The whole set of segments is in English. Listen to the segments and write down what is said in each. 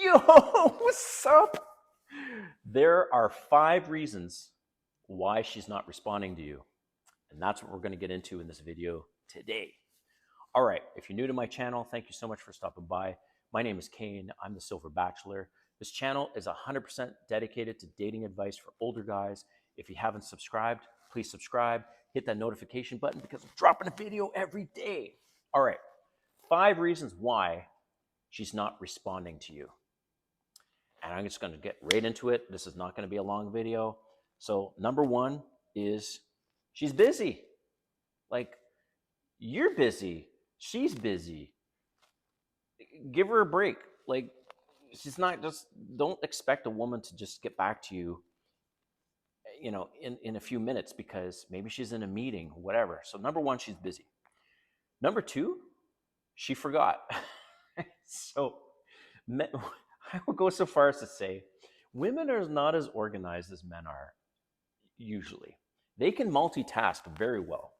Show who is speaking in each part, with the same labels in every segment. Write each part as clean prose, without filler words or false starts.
Speaker 1: Yo, what's up? There are 5 reasons why she's not responding to you. And that's what we're going to get into in this video today. All right, if you're new to my channel, thank you so much for stopping by. My name is Kane. I'm the Silver Bachelor. This channel is 100% dedicated to dating advice for older guys. If you haven't subscribed, please subscribe. Hit that notification button because I'm dropping a video every day. All right, 5 reasons why she's not responding to you. And I'm just going to get right into it. This is not going to be a long video. So, number one is she's busy. Like, you're busy. She's busy. Give her a break. Like, she's not just, don't expect a woman to just get back to you, in a few minutes because maybe she's in a meeting, whatever. So, number one, she's busy. Number two, she forgot. So, I will go so far as to say women are not as organized as men are usually. They can multitask very well,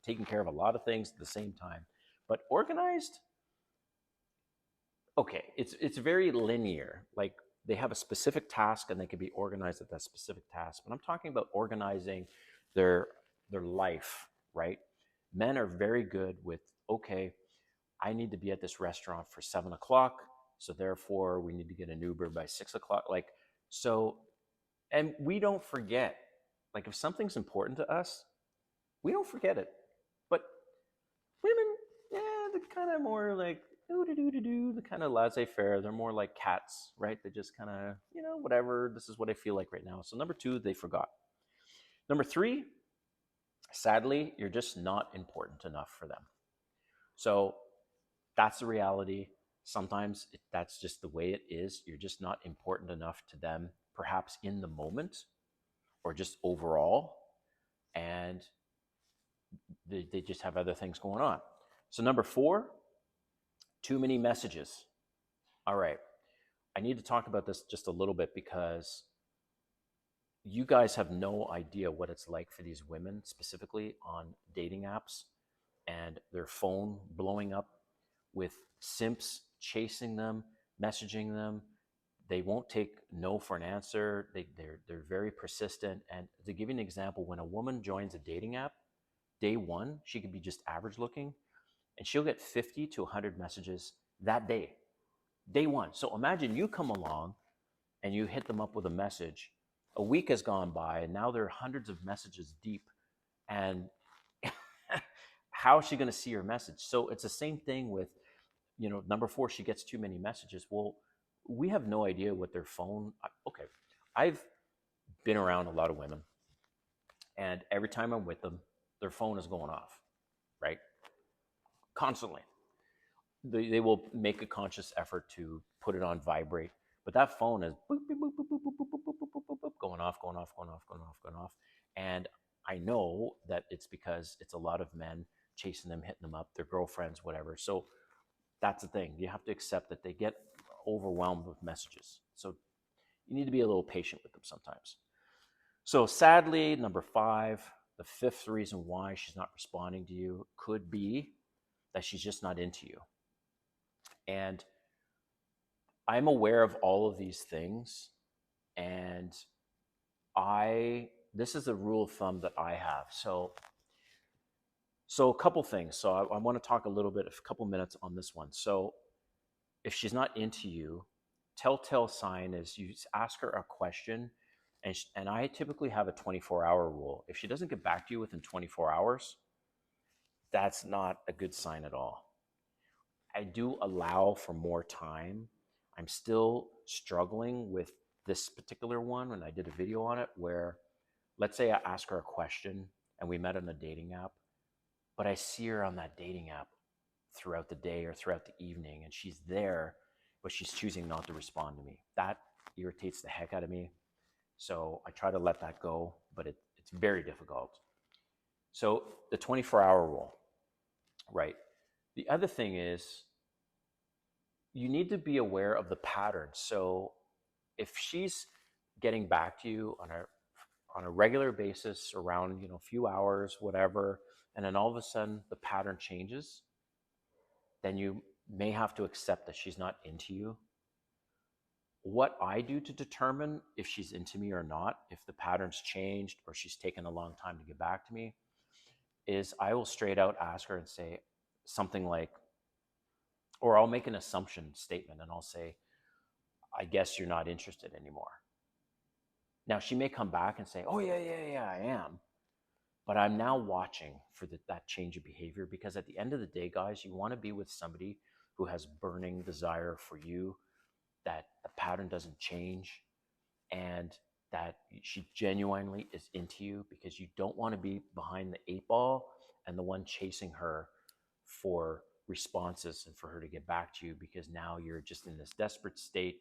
Speaker 1: taking care of a lot of things at the same time. But organized, okay, it's very linear. Like they have a specific task and they can be organized at that specific task. But I'm talking about organizing their life, right? Men are very good with, okay, I need to be at this restaurant for 7 o'clock. So therefore we need to get an Uber by 6 o'clock. Like, so, and we don't forget, like if something's important to us, we don't forget it. But women, yeah, they're kind of more like, the kind of laissez-faire. They're more like cats, right? They just kind of, whatever, this is what I feel like right now. So number two, they forgot. Number three, sadly, you're just not important enough for them. So that's the reality. Sometimes that's just the way it is. You're just not important enough to them, perhaps in the moment or just overall. And they just have other things going on. So, number four, too many messages. All right. I need to talk about this just a little bit because you guys have no idea what it's like for these women, specifically on dating apps and their phone blowing up with simps chasing them, messaging them. They won't take no for an answer. They're very persistent. And to give you an example, when a woman joins a dating app, day one, she could be just average looking, and she'll get 50 to 100 messages that day, day one. So imagine you come along and you hit them up with a message. A week has gone by, and now there are hundreds of messages deep. And how is she going to see your message? So it's the same thing with, number four, she gets too many messages. Well, we have no idea what their phone. Okay, I've been around a lot of women, and every time I'm with them, their phone is going off, right? Constantly. They will make a conscious effort to put it on vibrate, but that phone is boop, boop, boop, boop, boop, boop, boop, boop, boop, boop, boop, going off, going off, going off, going off, going off. And I know that it's because it's a lot of men chasing them, hitting them up, their girlfriends, whatever. So that's the thing. You have to accept that they get overwhelmed with messages. So you need to be a little patient with them sometimes. So sadly, number five, the fifth reason why she's not responding to you could be that she's just not into you. And I'm aware of all of these things. And this is a rule of thumb that I have. So a couple things. So I want to talk a couple minutes on this one. So if she's not into you, telltale sign is you ask her a question, and I typically have a 24-hour rule. If she doesn't get back to you within 24 hours, that's not a good sign at all. I do allow for more time. I'm still struggling with this particular one, and I did a video on it where, let's say I ask her a question and we met on a dating app, but I see her on that dating app throughout the day or throughout the evening, and she's there, but she's choosing not to respond to me. That irritates the heck out of me. So I try to let that go, but it's very difficult. So the 24-hour rule, right? The other thing is you need to be aware of the pattern. So if she's getting back to you on a regular basis around, a few hours, whatever, and then all of a sudden the pattern changes, then you may have to accept that she's not into you. What I do to determine if she's into me or not, if the pattern's changed or she's taken a long time to get back to me, is I will straight out ask her and say something like, or I'll make an assumption statement and I'll say, I guess you're not interested anymore. Now, she may come back and say, oh, yeah, I am. But I'm now watching for that change of behavior, because at the end of the day, guys, you want to be with somebody who has burning desire for you, that the pattern doesn't change, and that she genuinely is into you, because you don't want to be behind the eight ball and the one chasing her for responses and for her to get back to you, because now you're just in this desperate state.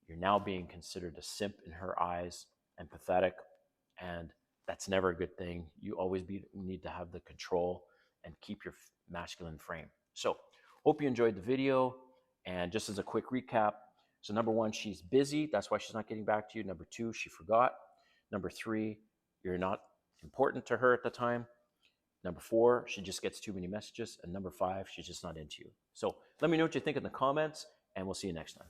Speaker 1: You're now being considered a simp in her eyes and pathetic, and that's never a good thing. You always need to have the control and keep your masculine frame. So, hope you enjoyed the video. And just as a quick recap, so number one, she's busy. That's why she's not getting back to you. Number two, she forgot. Number three, you're not important to her at the time. Number four, she just gets too many messages. And number five, she's just not into you. So let me know what you think in the comments, and we'll see you next time.